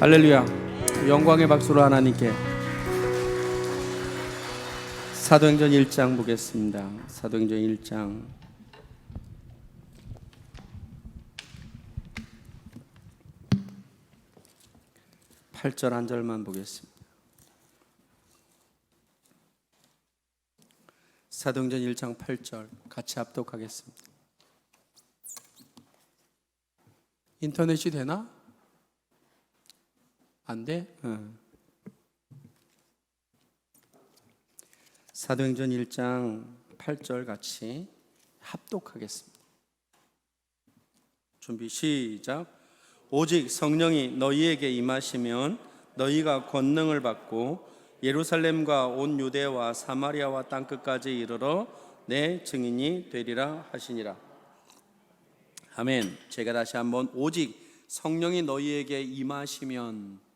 할렐루야. 영광의 박수로 하나님께. 사도행전 1장 보겠습니다. 사도행전 1장 8절 한 절만 보겠습니다. 사도행전 1장 8절 같이 합독하겠습니다. 인터넷이 되나? 안 돼? 사도행전 1장 8절 같이 합독하겠습니다. 준비 시작. 오직 성령이 너희에게 임하시면 너희가 권능을 받고 예루살렘과 온 유대와 사마리아와 땅끝까지 이르러 내 증인이 되리라 하시니라. 아멘. 제가 다시 한번 오직 성령이 너희에게 임하시면,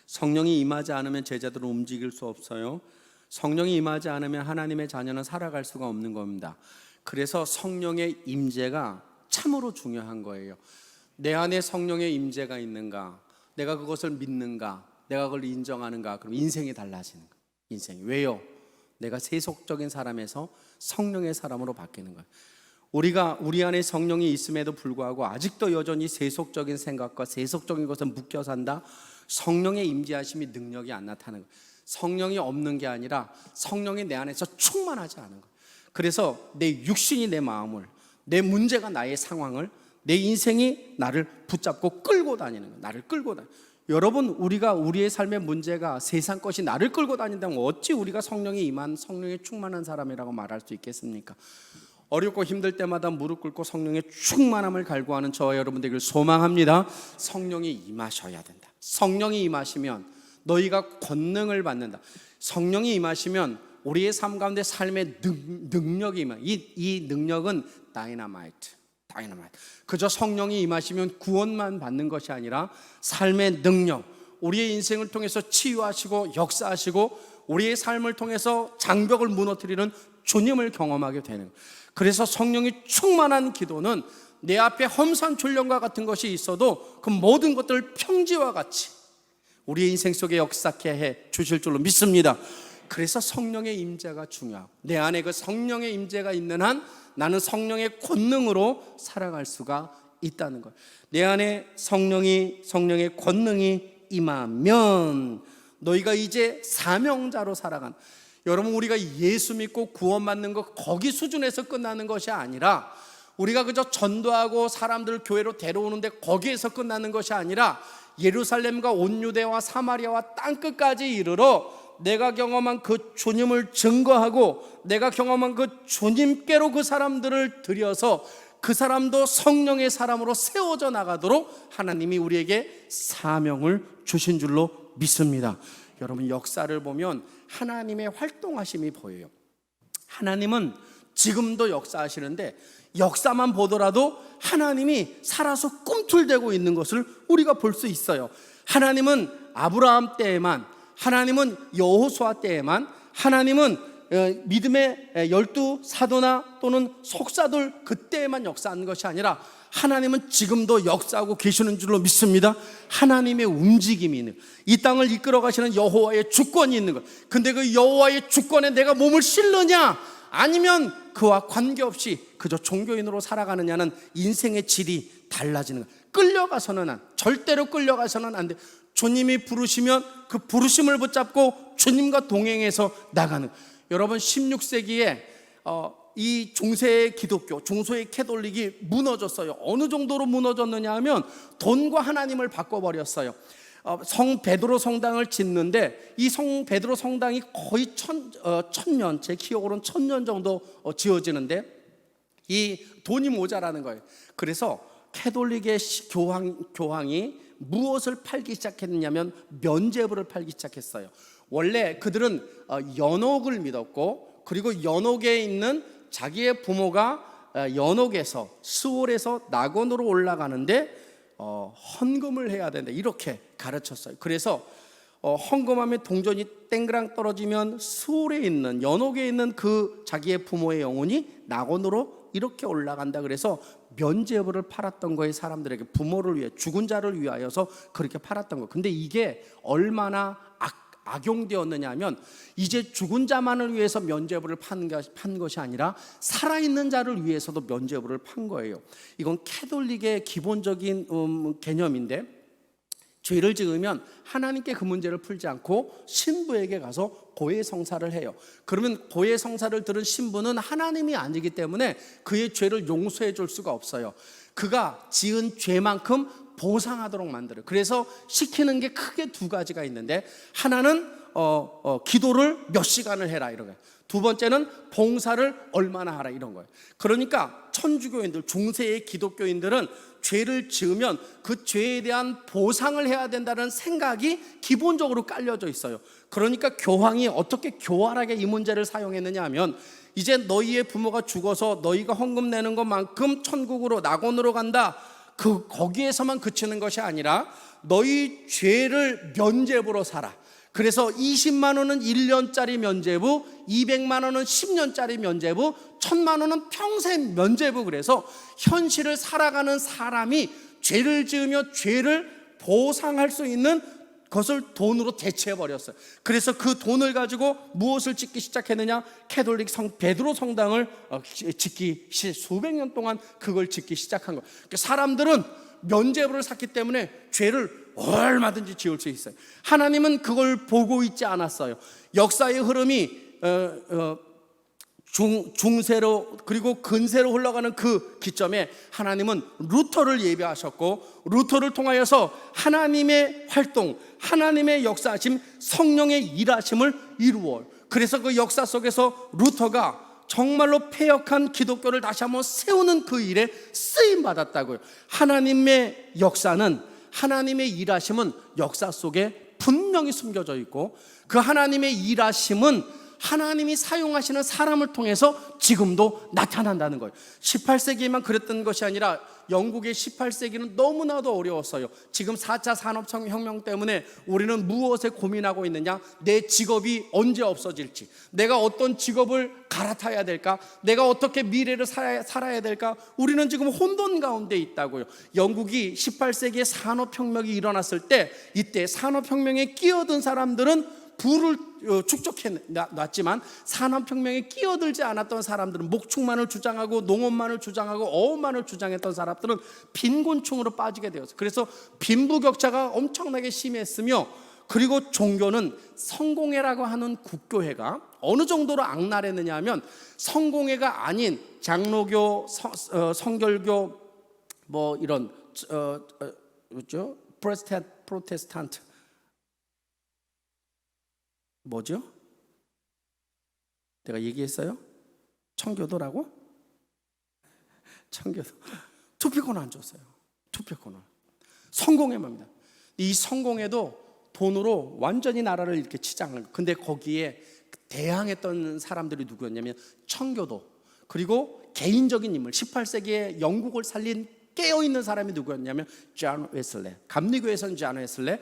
성령이 임하지 않으면 제자들은 움직일 수 없어요. 성령이 임하지 않으면 하나님의 자녀는 살아갈 수가 없는 겁니다. 그래서 성령의 임재가 참으로 중요한 거예요. 내 안에 성령의 임재가 있는가, 내가 그것을 믿는가, 내가 그걸 인정하는가, 그럼 인생이 달라지는 거예요. 인생이. 왜요? 내가 세속적인 사람에서 성령의 사람으로 바뀌는 거예요. 우리 안에 성령이 있음에도 불구하고 아직도 여전히 세속적인 생각과 세속적인 것에 묶여 산다. 성령의 임재하심이 능력이 안 나타나는 거예요. 성령이 없는 게 아니라 성령이 내 안에서 충만하지 않은 거예요. 그래서 내 육신이 내 마음을, 내 문제가 나의 상황을, 내 인생이 나를 붙잡고 끌고 다니는 거예요. 나를 끌고 다니는 거예요. 여러분, 우리의 삶의 문제가 세상 것이 나를 끌고 다닌다면 어찌 우리가 성령이 임한, 성령이 충만한 사람이라고 말할 수 있겠습니까? 어렵고 힘들 때마다 무릎 꿇고 성령의 충만함을 갈구하는 저와 여러분 되기를 소망합니다. 성령이 임하셔야 된다. 성령이 임하시면 너희가 권능을 받는다. 성령이 임하시면 우리의 삶 가운데 삶의 능력이 임하. 이 능력은 다이너마이트. 그저 성령이 임하시면 구원만 받는 것이 아니라 삶의 능력, 우리의 인생을 통해서 치유하시고 역사하시고 우리의 삶을 통해서 장벽을 무너뜨리는 주님을 경험하게 되는 거예요. 그래서 성령이 충만한 기도는 내 앞에 험산 졸령과 같은 것이 있어도 그 모든 것들을 평지와 같이 우리의 인생 속에 역사케 해 주실 줄로 믿습니다. 그래서 성령의 임재가 중요하고, 내 안에 그 성령의 임재가 있는 한 나는 성령의 권능으로 살아갈 수가 있다는 거예요. 내 안에 성령의 권능이 임하면 너희가 이제 사명자로 살아가는, 여러분, 우리가 예수 믿고 구원받는 것 거기 수준에서 끝나는 것이 아니라, 우리가 그저 전도하고 사람들을 교회로 데려오는데 거기에서 끝나는 것이 아니라 예루살렘과 온 유대와 사마리아와 땅끝까지 이르러 내가 경험한 그 주님을 증거하고 내가 경험한 그 주님께로 그 사람들을 들여서 그 사람도 성령의 사람으로 세워져 나가도록 하나님이 우리에게 사명을 주신 줄로 믿습니다. 여러분, 역사를 보면 하나님의 활동하심이 보여요. 하나님은 지금도 역사하시는데 역사만 보더라도 하나님이 살아서 꿈틀대고 있는 것을 우리가 볼 수 있어요. 하나님은 아브라함 때에만, 하나님은 여호수아 때에만, 하나님은 믿음의 12 사도나 또는 속사들 그때에만 역사하는 것이 아니라 하나님은 지금도 역사하고 계시는 줄로 믿습니다. 하나님의 움직임이 있는, 이 땅을 이끌어 가시는 여호와의 주권이 있는 것. 근데 그 여호와의 주권에 내가 몸을 실느냐 아니면 그와 관계없이 그저 종교인으로 살아가느냐는 인생의 질이 달라지는 것. 끌려가서는 절대로 끌려가서는 안 돼. 주님이 부르시면 그 부르심을 붙잡고 주님과 동행해서 나가는. 여러분, 16세기에 이 중세의 기독교, 중소의 캐톨릭이 무너졌어요. 어느 정도로 무너졌느냐 하면 돈과 하나님을 바꿔버렸어요. 성 베드로 성당을 짓는데 이 성 베드로 성당이 거의 천년, 제 기억으로는 1000년 정도 지어지는데 이 돈이 모자라는 거예요. 그래서 캐톨릭의 교황이 무엇을 팔기 시작했냐면 면죄부를 팔기 시작했어요. 원래 그들은 연옥을 믿었고, 그리고 연옥에 있는 자기의 부모가 연옥에서 스월에서 낙원으로 올라가는데 헌금을 해야 된다, 이렇게 가르쳤어요. 그래서 헌금하면 동전이 땡그랑 떨어지면 스월에 있는, 연옥에 있는 그 자기의 부모의 영혼이 낙원으로 이렇게 올라간다. 그래서 면죄부를 팔았던 거예요. 사람들에게, 부모를 위해, 죽은 자를 위하여서 그렇게 팔았던 거. 근데 이게 얼마나 악용되었느냐 하면, 이제 죽은 자만을 위해서 면죄부를 판 것이 아니라 살아있는 자를 위해서도 면죄부를 판 거예요. 이건 캐톨릭의 기본적인 개념인데, 죄를 지으면 하나님께 그 문제를 풀지 않고 신부에게 가서 고해성사를 해요. 그러면 고해성사를 들은 신부는 하나님이 아니기 때문에 그의 죄를 용서해 줄 수가 없어요. 그가 지은 죄만큼 보상하도록 만들어요. 그래서 시키는 게 크게 두 가지가 있는데, 하나는 기도를 몇 시간을 해라 이런 거예요. 두 번째는 봉사를 얼마나 하라 이런 거예요. 그러니까 천주교인들, 중세의 기독교인들은 죄를 지으면 그 죄에 대한 보상을 해야 된다는 생각이 기본적으로 깔려져 있어요. 그러니까 교황이 어떻게 교활하게 이 문제를 사용했느냐 하면, 이제 너희의 부모가 죽어서 너희가 헌금 내는 것만큼 천국으로, 낙원으로 간다, 거기에서만 그치는 것이 아니라 너희 죄를 면죄부로 살아. 그래서 20만 원은 1년짜리 면죄부, 200만 원은 10년짜리 면죄부, 1000만 원은 평생 면죄부. 그래서 현실을 살아가는 사람이 죄를 지으며 죄를 보상할 수 있는 것을 돈으로 대체해버렸어요. 그래서 그 돈을 가지고 무엇을 짓기 시작했느냐? 캐톨릭 베드로 성당을 짓기, 수백 년 동안 그걸 짓기 시작한 거예요. 그러니까 사람들은 면죄부를 샀기 때문에 죄를 얼마든지 지을 수 있어요. 하나님은 그걸 보고 있지 않았어요. 역사의 흐름이 중세로 그리고 근세로 흘러가는 그 기점에 하나님은 루터를 예비하셨고, 루터를 통하여서 하나님의 활동, 하나님의 역사하심, 성령의 일하심을 이루어요. 그래서 그 역사 속에서 루터가 정말로 패역한 기독교를 다시 한번 세우는 그 일에 쓰임 받았다고요. 하나님의 역사는, 하나님의 일하심은 역사 속에 분명히 숨겨져 있고, 그 하나님의 일하심은 하나님이 사용하시는 사람을 통해서 지금도 나타난다는 거예요. 18세기에만 그랬던 것이 아니라 영국의 18세기는 너무나도 어려웠어요. 지금 4차 산업혁명 때문에 우리는 무엇에 고민하고 있느냐? 내 직업이 언제 없어질지, 내가 어떤 직업을 갈아타야 될까, 내가 어떻게 미래를 살아야 될까? 우리는 지금 혼돈 가운데 있다고요. 영국이 18세기에 산업혁명이 일어났을 때, 이때 산업혁명에 끼어든 사람들은 부를 축적해 놨지만, 산업혁명에 끼어들지 않았던 사람들은, 목축만을 주장하고 농업만을 주장하고 어업만을 주장했던 사람들은 빈곤층으로 빠지게 되었어요. 그래서 빈부격차가 엄청나게 심했으며, 그리고 종교는 성공회라고 하는 국교회가 어느 정도로 악랄했느냐 하면, 성공회가 아닌 장로교, 성결교, 뭐 이런 뭐죠? 프로테스탄트 뭐죠? 내가 얘기했어요? 청교도라고? 청교도. 투표권을 안 줬어요. 투표권을. 성공회입니다. 이 성공회도 돈으로 완전히 나라를 이렇게 치장한 거예요. 근데 거기에 대항했던 사람들이 누구였냐면 청교도, 그리고 개인적인 인물, 18세기에 영국을 살린 깨어있는 사람이 누구였냐면 존 웨슬레. 감리교에서는 존 웨슬레,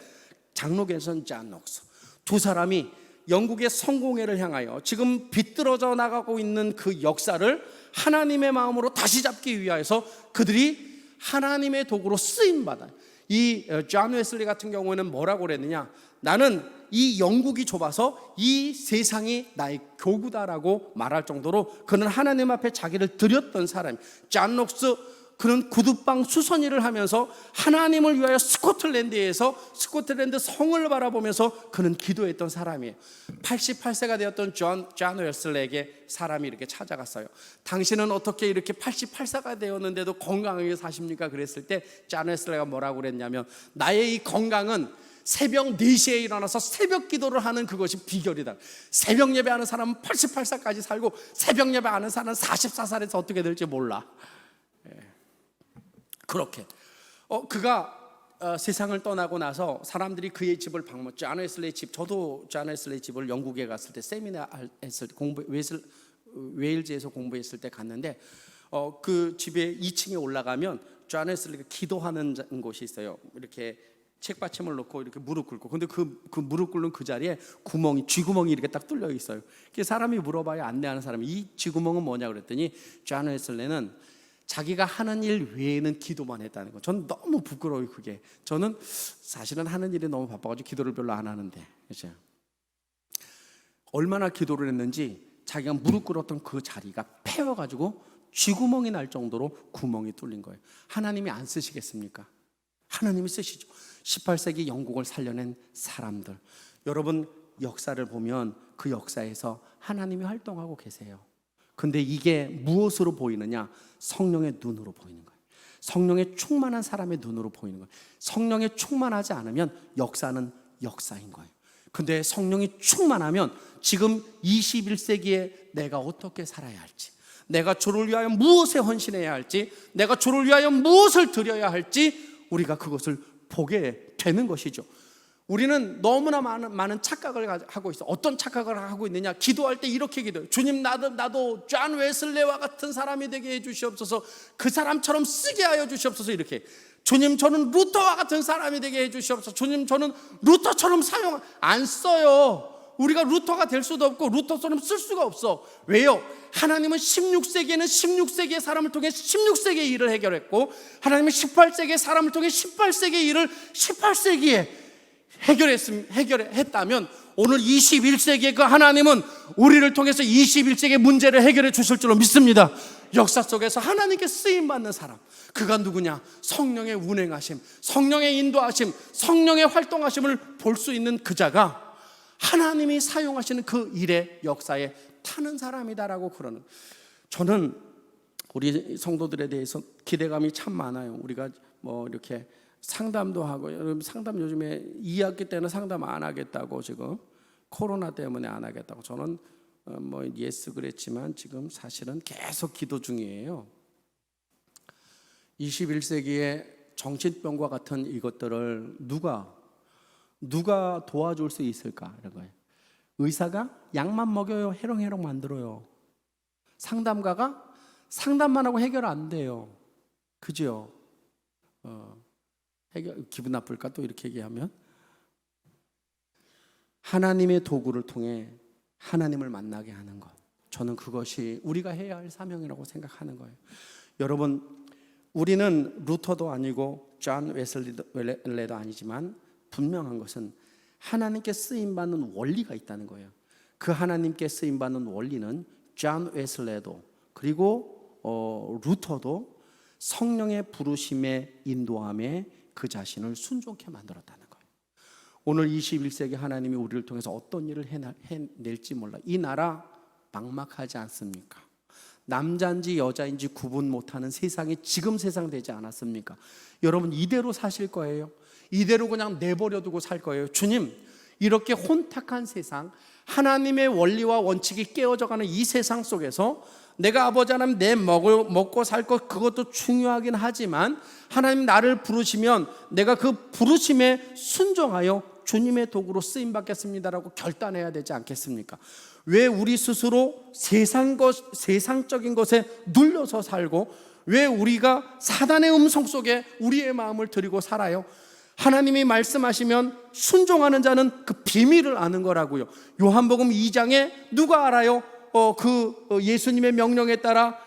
장로교에서는 존 녹스. 두 사람이 영국의 성공회를 향하여 지금 비뚤어져 나가고 있는 그 역사를 하나님의 마음으로 다시 잡기 위하여서 그들이 하나님의 도구로 쓰임받아요. 이 존 웨슬리 같은 경우에는 뭐라고 그랬느냐? 나는 이 영국이 좁아서 이 세상이 나의 교구다라고 말할 정도로 그는 하나님 앞에 자기를 드렸던 사람. 존 녹스, 그는 구두방 수선일을 하면서 하나님을 위하여 스코틀랜드에서 스코틀랜드 성을 바라보면서 그는 기도했던 사람이에요. 88세가 되었던 존 웨슬레에게 사람이 이렇게 찾아갔어요. 당신은 어떻게 이렇게 88세가 되었는데도 건강하게 사십니까? 그랬을 때 존 웨슬레가 뭐라고 그랬냐면, 나의 이 건강은 새벽 4시에 일어나서 새벽 기도를 하는 그것이 비결이다. 새벽 예배하는 사람은 88살까지 살고, 새벽 예배하는 사람은 44살에서 어떻게 될지 몰라. 그렇게 그가 세상을 떠나고 나서 사람들이 그의 집을 방문, 존 웨슬레의 집, 저도 존 웨슬레의 집을 영국에 갔을 때 세미나 했을 때 웨일즈에서 공부했을 때 갔는데, 그 집에 2층에 올라가면 존 웨슬레가 기도하는 곳이 있어요. 이렇게 책받침을 놓고 이렇게 무릎 꿇고, 근데 그 무릎 꿇는 그 자리에 구멍이, 쥐구멍이 이렇게 딱 뚫려 있어요. 사람이 물어봐요. 안내하는 사람이 이 쥐구멍은 뭐냐 그랬더니 존 웨슬리는 자기가 하는 일 외에는 기도만 했다는 거. 저는 너무 부끄러워요 그게. 저는 사실은 하는 일이 너무 바빠가지고 기도를 별로 안 하는데, 그렇죠? 얼마나 기도를 했는지 자기가 무릎 꿇었던 그 자리가 패여가지고 쥐구멍이 날 정도로 구멍이 뚫린 거예요. 하나님이 안 쓰시겠습니까? 하나님이 쓰시죠. 18세기 영국을 살려낸 사람들, 여러분 역사를 보면 그 역사에서 하나님이 활동하고 계세요. 근데 이게 무엇으로 보이느냐? 성령의 눈으로 보이는 거예요. 성령의 충만한 사람의 눈으로 보이는 거예요. 성령에 충만하지 않으면 역사는 역사인 거예요. 근데 성령이 충만하면 지금 21세기에 내가 어떻게 살아야 할지, 내가 주를 위하여 무엇에 헌신해야 할지, 내가 주를 위하여 무엇을 드려야 할지 우리가 그것을 보게 되는 것이죠. 우리는 너무나 많은 착각을 하고 있어. 어떤 착각을 하고 있느냐? 기도할 때 이렇게 기도해요. 주님, 나도 존 웨슬레와 같은 사람이 되게 해주시옵소서. 그 사람처럼 쓰게 하여 주시옵소서. 이렇게. 주님, 저는 루터와 같은 사람이 되게 해주시옵소서. 주님, 저는 루터처럼 안 써요. 우리가 루터가 될 수도 없고 루터처럼 쓸 수가 없어. 왜요? 하나님은 16세기에는 16세기의 사람을 통해 16세기의 일을 해결했고, 하나님은 18세기의 사람을 통해 18세기의 일을 18세기에 해결했다면 오늘 21세기의 그 하나님은 우리를 통해서 21세기의 문제를 해결해 주실 줄로 믿습니다. 역사 속에서 하나님께 쓰임받는 사람, 그가 누구냐? 성령의 운행하심, 성령의 인도하심, 성령의 활동하심을 볼 수 있는 그 자가 하나님이 사용하시는 그 일의 역사에 타는 사람이다라고 그러는. 저는 우리 성도들에 대해서 기대감이 참 많아요. 우리가 뭐 이렇게 상담도 하고, 여러분 상담 요즘에 2학기 때는 상담 안 하겠다고, 지금 코로나 때문에 안 하겠다고. 저는 뭐 예스 그랬지만 지금 사실은 계속 기도 중이에요. 21세기의 정신병과 같은 이것들을 누가 도와줄 수 있을까? 이런 거예요. 의사가 약만 먹여요? 해롱해롱 만들어요. 상담가가 상담만 하고 해결 안 돼요. 그죠? 기분 나쁠까? 또 이렇게 얘기하면. 하나님의 도구를 통해 하나님을 만나게 하는 것, 저는 그것이 우리가 해야 할 사명이라고 생각하는 거예요. 여러분, 우리는 루터도 아니고 존 웨슬레도 아니지만 분명한 것은 하나님께 쓰임받는 원리가 있다는 거예요. 그 하나님께 쓰임받는 원리는 존 웨슬레도 그리고 루터도 성령의 부르심에 인도함에 그 자신을 순종케 만들었다는 거예요. 오늘 21세기 하나님이 우리를 통해서 어떤 일을 해낼지 몰라. 이 나라 막막하지 않습니까? 남자인지 여자인지 구분 못하는 세상이 지금 세상 되지 않았습니까? 여러분, 이대로 사실 거예요? 이대로 그냥 내버려두고 살 거예요? 주님, 이렇게 혼탁한 세상, 하나님의 원리와 원칙이 깨어져가는 이 세상 속에서 내가 아버지 하나님 내 먹고 살 것, 그것도 중요하긴 하지만 하나님 나를 부르시면 내가 그 부르심에 순종하여 주님의 도구로 쓰임받겠습니다라고 결단해야 되지 않겠습니까? 왜 우리 스스로 세상적인 것에 눌려서 살고, 왜 우리가 사단의 음성 속에 우리의 마음을 드리고 살아요? 하나님이 말씀하시면 순종하는 자는 그 비밀을 아는 거라고요. 요한복음 2장에 누가 알아요? 예수님의 명령에 따라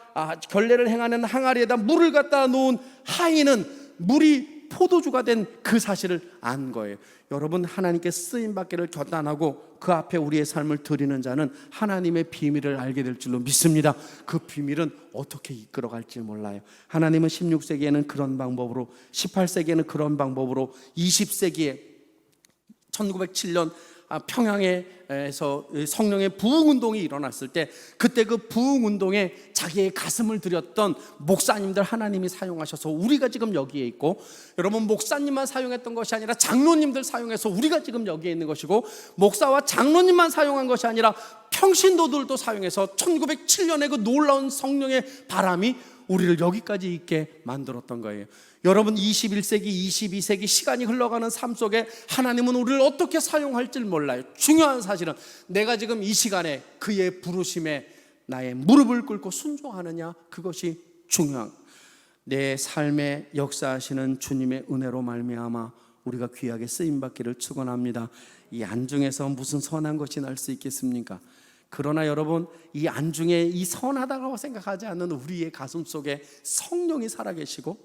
결례를 행하는 항아리에다 물을 갖다 놓은 하인은 물이 포도주가 된 그 사실을 안 거예요. 여러분, 하나님께 쓰임받기를 결단하고 그 앞에 우리의 삶을 드리는 자는 하나님의 비밀을 알게 될 줄로 믿습니다. 그 비밀은 어떻게 이끌어갈지 몰라요. 하나님은 16세기에는 그런 방법으로, 18세기에는 그런 방법으로, 20세기에 1907년 평양에서 성령의 부흥운동이 일어났을 때, 그때 그 부흥운동에 자기의 가슴을 들였던 목사님들 하나님이 사용하셔서 우리가 지금 여기에 있고, 여러분, 목사님만 사용했던 것이 아니라 장로님들 사용해서 우리가 지금 여기에 있는 것이고, 목사와 장로님만 사용한 것이 아니라 평신도들도 사용해서 1907년에 그 놀라운 성령의 바람이 우리를 여기까지 있게 만들었던 거예요. 여러분, 21세기, 22세기 시간이 흘러가는 삶 속에 하나님은 우리를 어떻게 사용할지 몰라요. 중요한 사실은 내가 지금 이 시간에 그의 부르심에 나의 무릎을 꿇고 순종하느냐, 그것이 중요한. 내 삶에 역사하시는 주님의 은혜로 말미암아 우리가 귀하게 쓰임받기를 축원합니다. 이 안중에서 무슨 선한 것이 날 수 있겠습니까? 그러나 여러분, 이 안중에 이 선하다고 생각하지 않는 우리의 가슴 속에 성령이 살아계시고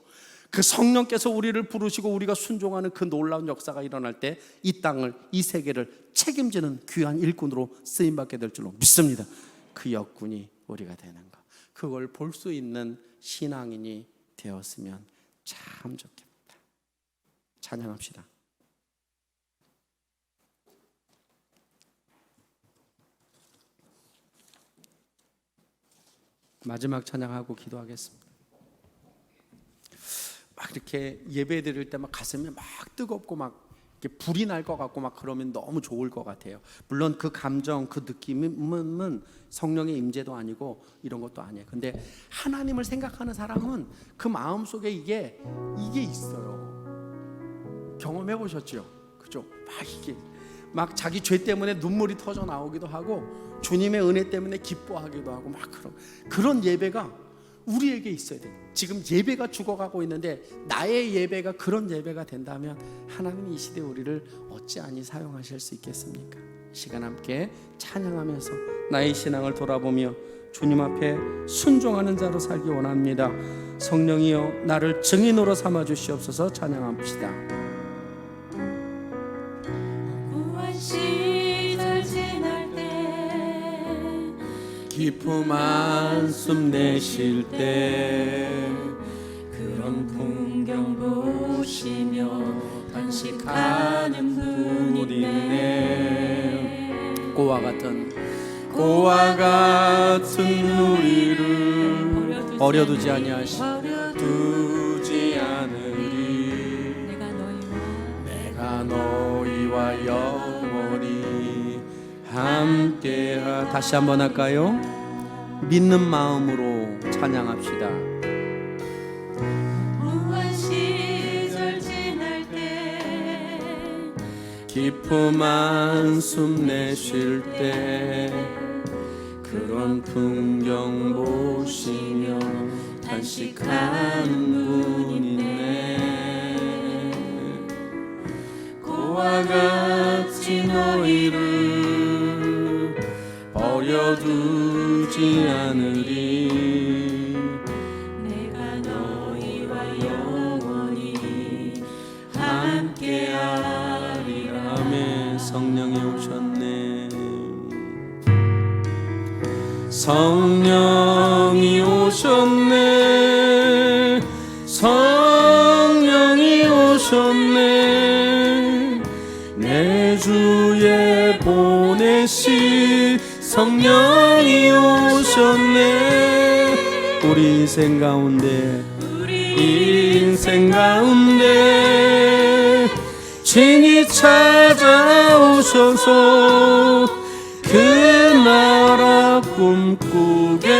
그 성령께서 우리를 부르시고 우리가 순종하는 그 놀라운 역사가 일어날 때 이 땅을, 이 세계를 책임지는 귀한 일꾼으로 쓰임받게 될 줄로 믿습니다. 그 역군이 우리가 되는 것, 그걸 볼 수 있는 신앙인이 되었으면 참 좋겠다. 찬양합시다. 마지막 찬양하고 기도하겠습니다. 막 이렇게 예배 드릴 때 막 가슴이 막 뜨겁고 막 이렇게 불이 날 것 같고 막 그러면 너무 좋을 것 같아요. 물론 그 감정, 그 느낌은 성령의 임재도 아니고 이런 것도 아니에요. 근데 하나님을 생각하는 사람은 그 마음 속에 이게 있어요. 경험해 보셨죠? 그죠? 막 자기 죄 때문에 눈물이 터져 나오기도 하고 주님의 은혜 때문에 기뻐하기도 하고 막 그런 예배가 우리에게 있어야 돼요. 지금 예배가 죽어가고 있는데 나의 예배가 그런 예배가 된다면 하나님이 이 시대에 우리를 어찌하니 사용하실 수 있겠습니까? 시간 함께 찬양하면서 나의 신앙을 돌아보며 주님 앞에 순종하는 자로 살기 원합니다. 성령이여 나를 증인으로 삼아 주시옵소서. 찬양합시다. 기쁨 한숨 내쉴 때 그런 풍경 보시며 안식하는 분이 있네. 꽃과 같은 우리를 버려두지 않으리. 내가 너희와 영원히 함께하. 다시 한번 할까요? 믿는 마음으로 찬양합시다. 무한 시절 지날 때 기쁨 한숨 내쉴 때 그런 풍경 보시며 탄식하는 분 있네. 고와 같이 너희를 버려두지 않으리. 내가 너희와 영원히 함께하리라. 아멘. 성령이 오셨네. 성령이 오셨네. 성령이 오셨네. 내 주에 보내신 성령이 오셨네. 우리 인생 가운데 친히 찾아오셔서 그 나라 꿈꾸게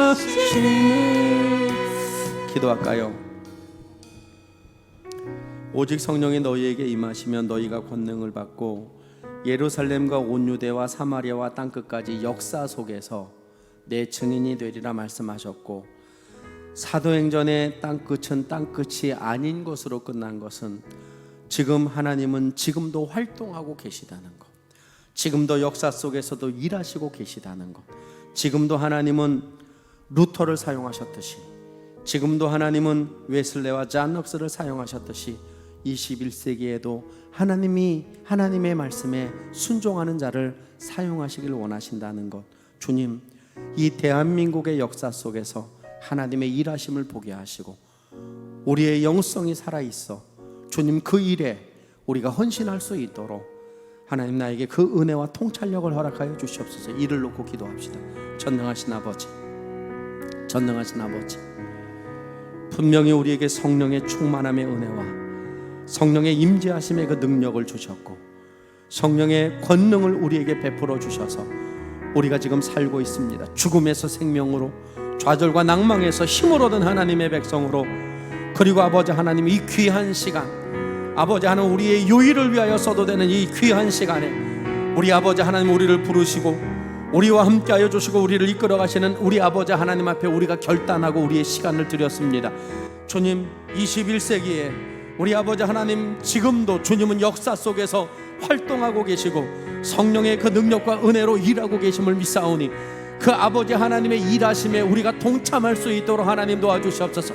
하시네. 기도할까요? 오직 성령이 너희에게 임하시면 너희가 권능을 받고 예루살렘과 온 유대와 사마리아와 땅끝까지 역사 속에서 내 증인이 되리라 말씀하셨고, 사도행전의 땅끝은 땅끝이 아닌 것으로 끝난 것은 지금 하나님은 지금도 활동하고 계시다는 것, 지금도 역사 속에서도 일하시고 계시다는 것, 지금도 하나님은 루터를 사용하셨듯이, 지금도 하나님은 웨슬레와 잔 넉스를 사용하셨듯이 21세기에도 하나님이 하나님의 말씀에 순종하는 자를 사용하시길 원하신다는 것, 주님, 이 대한민국의 역사 속에서 하나님의 일하심을 보게 하시고 우리의 영성이 살아있어 주님 그 일에 우리가 헌신할 수 있도록 하나님 나에게 그 은혜와 통찰력을 허락하여 주시옵소서. 이를 놓고 기도합시다. 전능하신 아버지, 분명히 우리에게 성령의 충만함의 은혜와 성령의 임재하심의 그 능력을 주셨고 성령의 권능을 우리에게 베풀어 주셔서 우리가 지금 살고 있습니다. 죽음에서 생명으로, 좌절과 낭망에서 힘을 얻은 하나님의 백성으로, 그리고 아버지 하나님 이 귀한 시간, 아버지 하나님 우리의 유익을 위하여 써도 되는 이 귀한 시간에 우리 아버지 하나님 우리를 부르시고 우리와 함께하여 주시고 우리를 이끌어 가시는 우리 아버지 하나님 앞에 우리가 결단하고 우리의 시간을 드렸습니다. 주님, 21세기에 우리 아버지 하나님, 지금도 주님은 역사 속에서 활동하고 계시고 성령의 그 능력과 은혜로 일하고 계심을 믿사오니 그 아버지 하나님의 일하심에 우리가 동참할 수 있도록 하나님 도와주시옵소서.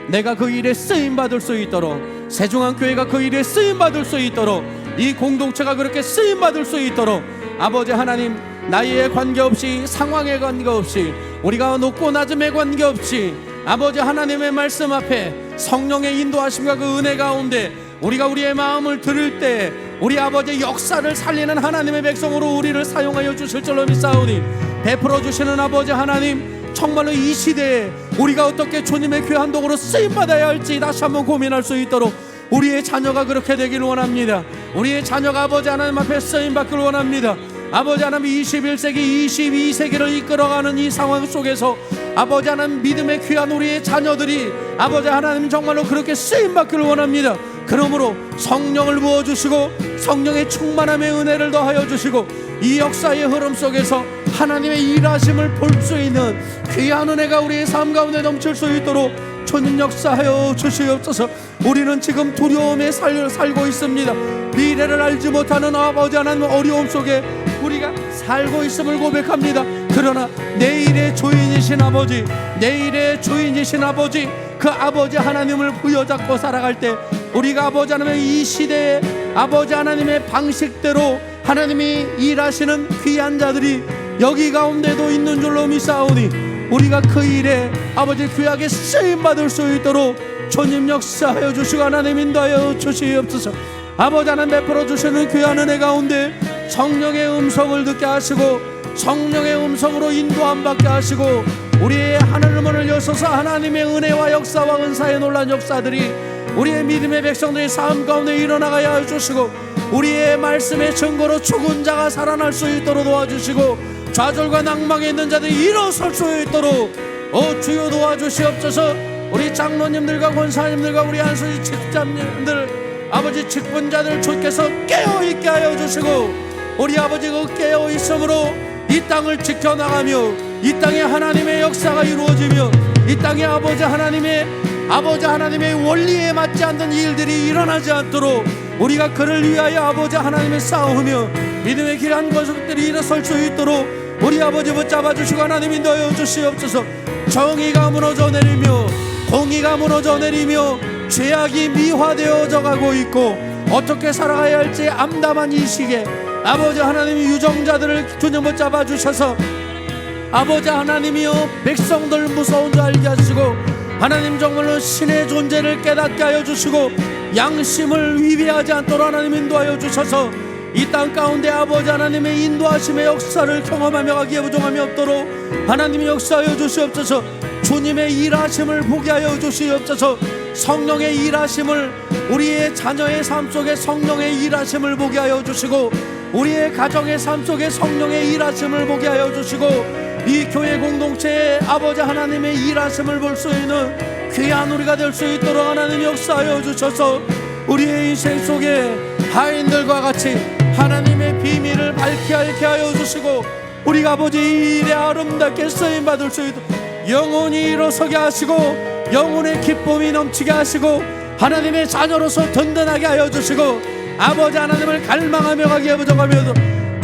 내가 그 일에 쓰임받을 수 있도록, 세중앙교회가 그 일에 쓰임받을 수 있도록, 이 공동체가 그렇게 쓰임받을 수 있도록 아버지 하나님, 나이에 관계없이, 상황에 관계없이, 우리가 높고 낮음에 관계없이 아버지 하나님의 말씀 앞에 성령의 인도하심과 그 은혜 가운데 우리가 우리의 마음을 들을 때 우리 아버지의 역사를 살리는 하나님의 백성으로 우리를 사용하여 주실 줄로 믿사오니, 베풀어 주시는 아버지 하나님, 정말로 이 시대에 우리가 어떻게 주님의 귀한 도구로 쓰임받아야 할지 다시 한번 고민할 수 있도록 우리의 자녀가 그렇게 되기를 원합니다. 우리의 자녀가 아버지 하나님 앞에 쓰임받기를 원합니다. 아버지 하나님, 21세기 22세기를 이끌어가는 이 상황 속에서 아버지 하나님, 믿음의 귀한 우리의 자녀들이 아버지 하나님 정말로 그렇게 쓰임받기를 원합니다. 그러므로 성령을 부어주시고 성령의 충만함의 은혜를 더하여 주시고 이 역사의 흐름 속에서 하나님의 일하심을 볼 수 있는 귀한 은혜가 우리의 삶 가운데 넘칠 수 있도록 주님 역사하여 주시옵소서. 우리는 지금 두려움에 살고 있습니다. 미래를 알지 못하는 아버지 하나님, 어려움 속에 우리가 살고 있음을 고백합니다. 그러나 내일의 주인이신 아버지, 내일의 주인이신 아버지, 그 아버지 하나님을 부여잡고 살아갈 때 우리가 아버지 하나님의 이 시대에 아버지 하나님의 방식대로 하나님이 일하시는 귀한 자들이 여기 가운데도 있는 줄로 믿사오니 우리가 그 일에 아버지 귀하게 쓰임받을 수 있도록 주님 역사하여 주시고 하나님 인도하여 주시옵소서. 아버지 하나님, 베풀어 주시는 귀한 은혜 가운데 성령의 음성을 듣게 하시고 성령의 음성으로 인도함 받게 하시고 우리의 하늘 문을 여셔서 하나님의 은혜와 역사와 은사의 놀란 역사들이 우리의 믿음의 백성들의 삶 가운데 일어나가야 해주시고 우리의 말씀의 증거로 죽은 자가 살아날 수 있도록 도와주시고 좌절과 낭망에 있는 자들이 일어설 수 있도록 주여 도와주시옵소서. 우리 장로님들과 권사님들과 우리 한수지 직장님들, 아버지 직분자들 주께서 깨어있게 하여 주시고 우리 아버지 그 깨어있음으로 이 땅을 지켜나가며 이 땅에 하나님의 역사가 이루어지며 이 땅에 아버지 하나님의 원리에 맞지 않는 일들이 일어나지 않도록 우리가 그를 위하여 아버지 하나님의 싸우며 믿음의 길한 것들이 일어설 수 있도록 우리 아버지 붙잡아 주시고 하나님 인도하여 주시옵소서. 정의가 무너져 내리며 공의가 무너져 내리며 죄악이 미화되어져 가고 있고 어떻게 살아가야 할지 암담한 이 시기에 아버지 하나님이 유정자들을 주님 붙잡아 주셔서 아버지 하나님이여 백성들 무서운 줄 알게 하시고 하나님 정말로 신의 존재를 깨닫게 하여 주시고 양심을 위배하지 않도록 하나님 인도하여 주셔서 이 땅 가운데 아버지 하나님의 인도하심의 역사를 경험하며 가기에 부족함이 없도록 하나님이 역사하여 주시옵소서. 주님의 일하심을 보게 하여 주시옵소서. 성령의 일하심을 우리의 자녀의 삶 속에 성령의 일하심을 보게 하여 주시고 우리의 가정의 삶 속에 성령의 일하심을 보게 하여 주시고 이 교회 공동체에 아버지 하나님의 일하심을 볼 수 있는 귀한 우리가 될 수 있도록 하나님 역사하여 주셔서 우리의 인생 속에 하인들과 같이 하나님의 비밀을 밝게 하여 주시고 우리가 아버지 이 일에 아름답게 쓰임받을 수 있도록 영혼이 일어서게 하시고 영혼의 기쁨이 넘치게 하시고 하나님의 자녀로서 든든하게 하여 주시고 아버지 하나님을 갈망하며 가기에 부족하며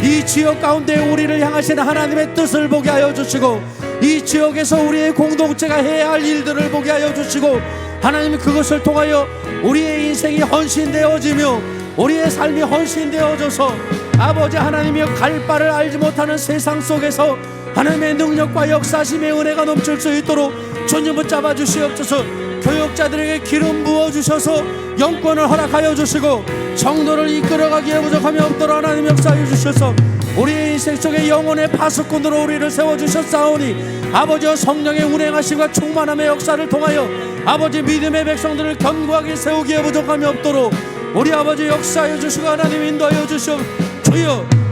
이 지역 가운데 우리를 향하신 하나님의 뜻을 보게 하여 주시고 이 지역에서 우리의 공동체가 해야 할 일들을 보게 하여 주시고 하나님 그것을 통하여 우리의 인생이 헌신되어지며 우리의 삶이 헌신되어져서 아버지 하나님이여 갈 바를 알지 못하는 세상 속에서 하나님의 능력과 역사심의 은혜가 넘칠 수 있도록 주님 붙잡아 주시옵소서. 교역자들에게 기름 부어주셔서 영권을 허락하여 주시고 성도를 이끌어가기에 부족함이 없도록 하나님 역사하여 주셔서 우리의 인생 속에 영혼의 파수꾼으로 우리를 세워주셨사오니 아버지와 성령의 운행하심과 충만함의 역사를 통하여 아버지 믿음의 백성들을 견고하게 세우기에 부족함이 없도록 우리 아버지 역사하여 주시고 하나님 인도하여 주시오.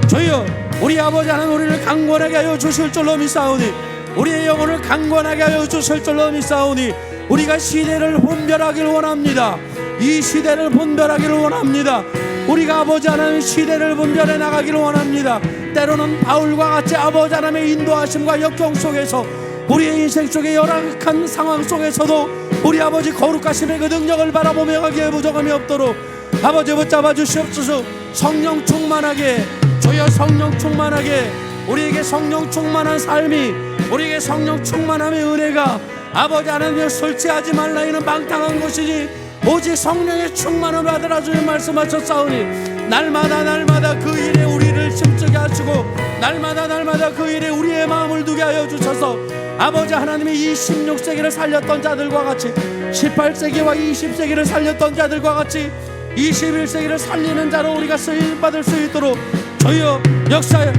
주여 우리 아버지 하나님 우리를 강건하게 하여 주실 줄로 믿사오니 우리의 영혼을 강건하게 하여 주실 줄로 믿사오니 우리가 시대를 분별하기를 원합니다. 이 시대를 분별하기를 원합니다. 우리가 아버지 하나님 시대를 분별해 나가기를 원합니다. 때로는 바울과 같이 아버지 하나님의 인도하심과 역경 속에서 우리의 인생 속의 열악한 상황 속에서도 우리 아버지 거룩하심의 그 능력을 바라보며 가기에 부족함이 없도록 아버지 붙잡아 주시옵소서. 성령 충만하게, 주여 성령 충만하게, 우리에게 성령 충만한 삶이, 우리에게 성령 충만함의 은혜가 아버지 하나님을 설치하지 말라. 이는 방탕한 것이니 오직 성령의 충만을 받으라. 주님 말씀하셨사오니 날마다 그 일에 우리를 힘쓰게 하시고 날마다 그 일에 우리의 마음을 두게 하여 주셔서 아버지 하나님이 16세기를 살렸던 자들과 같이 18세기와 20세기를 살렸던 자들과 같이 21세기를 살리는 자로 우리가 쓰임받을 수 있도록 주여 역사에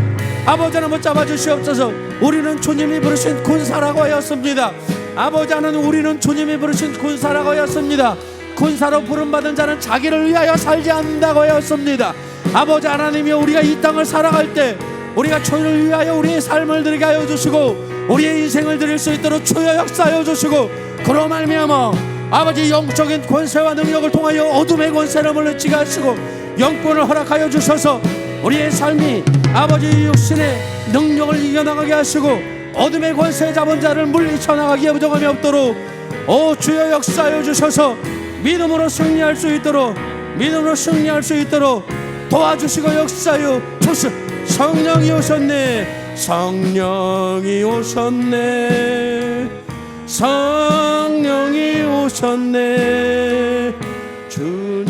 아버지 하나님 잡아 주시옵소서. 우리는 주님이 부르신 군사라고 하였습니다. 아버지 하나님, 우리는 주님이 부르신 군사라고 하였습니다. 군사로 부름받은 자는 자기를 위하여 살지 않는다고 하였습니다. 아버지 하나님이 우리가 이 땅을 살아갈 때 우리가 주를 위하여 우리의 삶을 드리게 하여 주시고 우리의 인생을 드릴 수 있도록 주여 역사하여 주시고 그로 말미암아 아버지 영적인 권세와 능력을 통하여 어둠의 권세를 물리치게 하시고 영권을 허락하여 주셔서 우리의 삶이 아버지 육신의 능력을 이겨나가게 하시고 어둠의 권세 잡은 자를 물리쳐 나가기에 부족함이 없도록 오 주여 역사하여 주셔서 믿음으로 승리할 수 있도록, 믿음으로 승리할 수 있도록 도와주시고 역사하여 주시오. 성령이 오셨네, 성령이 오셨네, 성령이 오셨네. 주님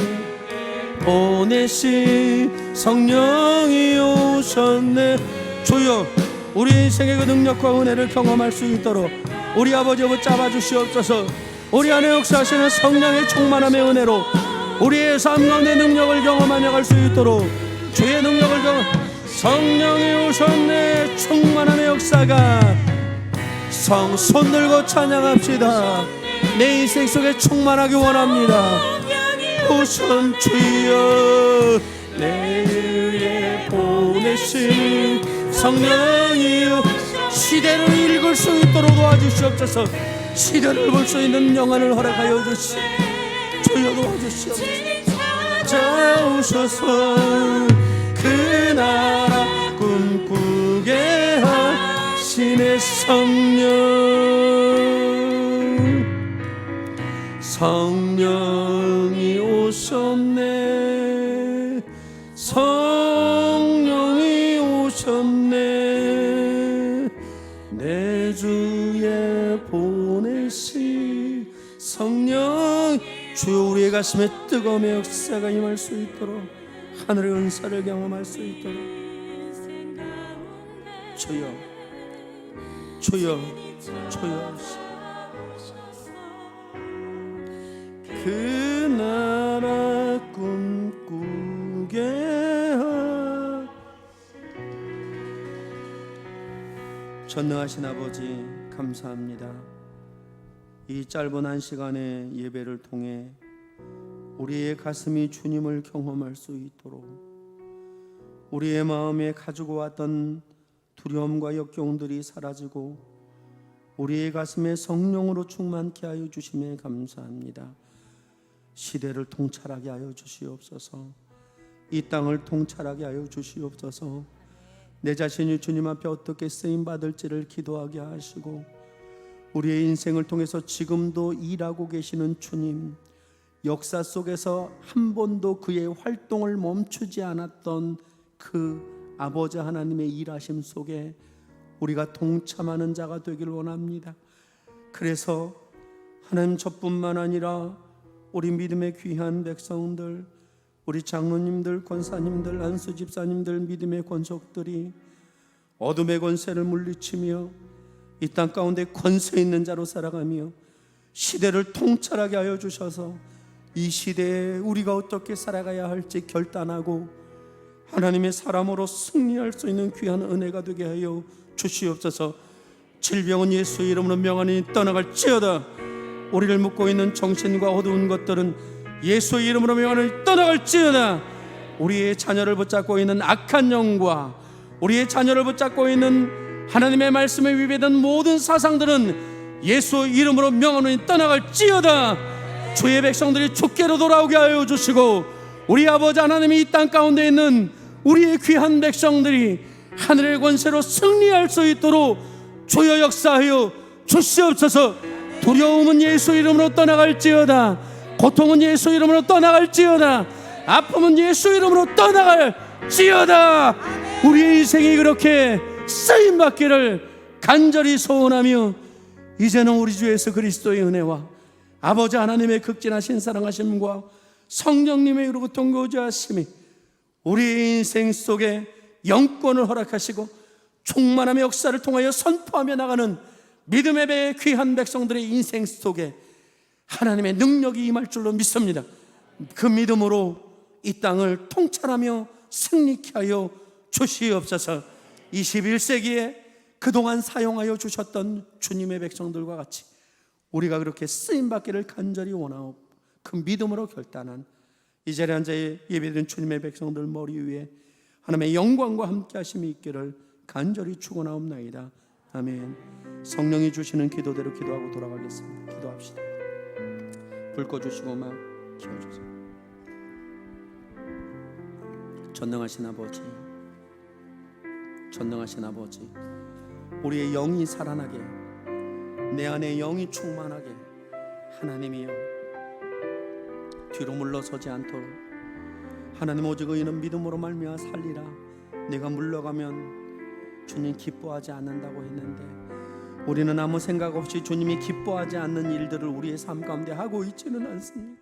보내신 성령이 오셨네. 주여 우리 인생의 그 능력과 은혜를 경험할 수 있도록 우리 아버지 붙잡아 주시옵소서. 우리 안에 역사하시는 성령의 충만함의 은혜로 우리의 삶 가운데 능력을 경험하며 갈 수 있도록 주의 능력을 경험. 성령이 오셨네. 충만함의 역사가 손 들고 찬양합시다. 내 인생 속에 충만하기 원합니다. 오선 주여 내 위에 보내신 성령이 시대를 읽을 수 있도록 도와주시옵소서. 시대를 볼 수 있는 영안을 허락하여 주시오. 주여 도와주시옵소서. 찾아오셔서 그 나라 꿈꾸게 하시네. 성령이 오셨네. 성령이 오셨네. 내 주에 보내신 성령. 주여 우리의 가슴에 뜨거움의 역사가 임할 수 있도록 하늘의 은사를 경험할 수 있도록 주여 주여 주여 그 나라 꿈꾸게 전능하신 아버지 감사합니다. 이 짧은 한 시간의 예배를 통해 우리의 가슴이 주님을 경험할 수 있도록 우리의 마음에 가지고 왔던 두려움과 역경들이 사라지고 우리의 가슴에 성령으로 충만케 하여 주심에 감사합니다. 시대를 통찰하게 하여 주시옵소서. 이 땅을 통찰하게 하여 주시옵소서. 내 자신이 주님 앞에 어떻게 쓰임받을지를 기도하게 하시고 우리의 인생을 통해서 지금도 일하고 계시는 주님, 역사 속에서 한 번도 그의 활동을 멈추지 않았던 그 아버지 하나님의 일하심 속에 우리가 동참하는 자가 되길 원합니다. 그래서 하나님 저뿐만 아니라 우리 믿음의 귀한 백성들, 우리 장로님들, 권사님들, 안수 집사님들, 믿음의 권속들이 어둠의 권세를 물리치며 이 땅 가운데 권세 있는 자로 살아가며 시대를 통찰하게 하여 주셔서 이 시대에 우리가 어떻게 살아가야 할지 결단하고 하나님의 사람으로 승리할 수 있는 귀한 은혜가 되게 하여 주시옵소서. 질병은 예수의 이름으로 명하니 떠나갈지어다. 우리를 묶고 있는 정신과 어두운 것들은 예수의 이름으로 명하니 떠나갈지어다. 우리의 자녀를 붙잡고 있는 악한 영과 우리의 자녀를 붙잡고 있는 하나님의 말씀에 위배된 모든 사상들은 예수 이름으로 명하노니 떠나갈지어다. 주의 백성들이 주께로 돌아오게 하여 주시고 우리 아버지 하나님이 이 땅 가운데 있는 우리의 귀한 백성들이 하늘의 권세로 승리할 수 있도록 주여 역사하여 주시옵소서. 두려움은 예수 이름으로 떠나갈지어다. 고통은 예수 이름으로 떠나갈지어다. 아픔은 예수 이름으로 떠나갈지어다. 우리의 인생이 그렇게 쓰임받기를 간절히 소원하며, 이제는 우리 주 예수 그리스도의 은혜와 아버지 하나님의 극진하신 사랑하심과 성령님의 이루고 동거자하심이 우리 인생 속에 영권을 허락하시고 충만함의 역사를 통하여 선포하며 나가는 믿음의 배 귀한 백성들의 인생 속에 하나님의 능력이 임할 줄로 믿습니다. 그 믿음으로 이 땅을 통찰하며 승리케 하여 주시옵소서. 21세기에 그동안 사용하여 주셨던 주님의 백성들과 같이 우리가 그렇게 쓰임받기를 간절히 원하고 그 믿음으로 결단한 이 자리에 앉아 예배드린 주님의 백성들 머리 위에 하나님의 영광과 함께 하심이 있기를 간절히 축원하옵나이다. 아멘. 성령이 주시는 기도대로 기도하고 돌아가겠습니다. 기도합시다. 불 꺼주시고 막 켜주세요. 전능하신 아버지, 전능하신 아버지, 우리의 영이 살아나게, 내 안에 영이 충만하게 하나님이여 뒤로 물러서지 않도록 하나님 오직 의인은 믿음으로 말미암아 살리라. 내가 물러가면 주님 기뻐하지 않는다고 했는데 우리는 아무 생각 없이 주님이 기뻐하지 않는 일들을 우리의 삶 가운데 하고 있지는 않습니다.